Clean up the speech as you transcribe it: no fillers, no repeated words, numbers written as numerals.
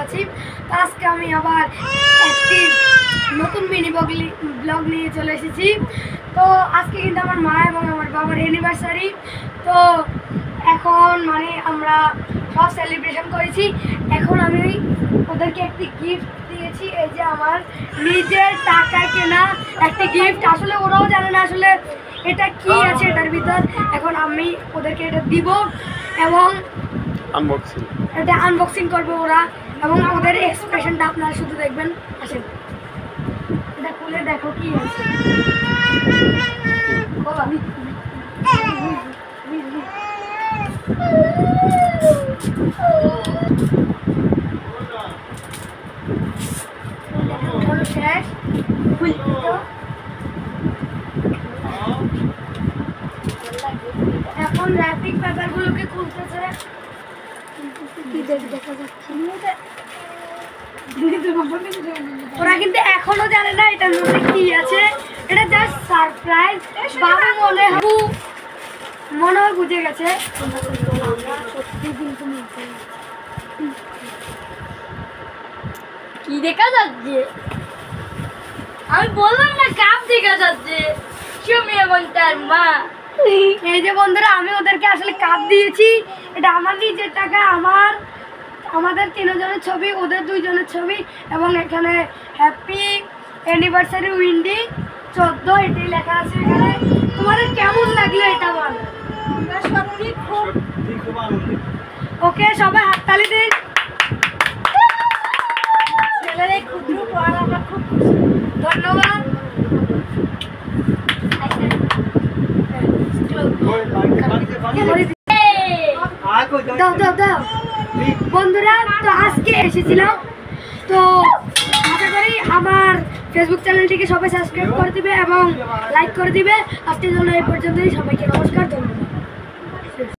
আছি। তো আজকে আমি আবার একটি নতুন মিনি ব্লগ নিয়ে চলে এসেছি। তো আজকে কিন্তু আমার মা এবং আমার বাবার অ্যানিভার্সারি। তো এখন মানে আমরা সব সেলিব্রেশন করেছি। এখন আমি ওদেরকে একটি গিফট দিয়েছি, এই যে আমার নিজের টাকায় কেনা একটি গিফট। আসলে ওরাও জানে না আসলে এটা কি আছে এটার ভিতর। এখন আমি ওদেরকে এটা দিব এবং এটা আনবক্সিং করবে ওরা, এবং ওদের এক্সপ্রেশনটা আপনারা শুধু দেখবেন। আসেন এটা খুলে দেখো কি আছে। শেষ এখন র্যাপিং পেপার গুলোকে খুলতেছে। ওরা কিন্তু এখনো জানে না এটার মধ্যে কি আছে। এটা জাস্ট সারপ্রাইজ। বাবা মনে হয় বুঝে গেছে। কি দেখা যাচ্ছে? আমি বললাম না কাপ দেখা যাচ্ছে। সুমি এবং তার মা। এই যে বন্ধুরা, আমি ওদেরকে আসলে কাপ দিয়েছি। এটা আমার নিজের টাকা, আমাদের তিনজনের ছবি, ওদের দুইজনের ছবি, এবং এখানে হ্যাপি অ্যানিভার্সারি উইন্ডি 14 এটাই লেখা আছে এখানে। তোমাদের কেমন লাগলো এটা বল? ওকে, সবাই হাততালি দিন। ছেলেরা ক্ষুদ্র পড়া আমরা খুব খুশি। ধন্যবাদ। বন্ধুরা, তো আজকে এসেছিলাম, তো আশা করি আমার ফেসবুক চ্যানেলটিকে সবাই সাবস্ক্রাইব করে দিবে এবং লাইক করে দিবে। আজকের জন্য এই পর্যন্তই। সবাইকে নমস্কার, ধন্যবাদ।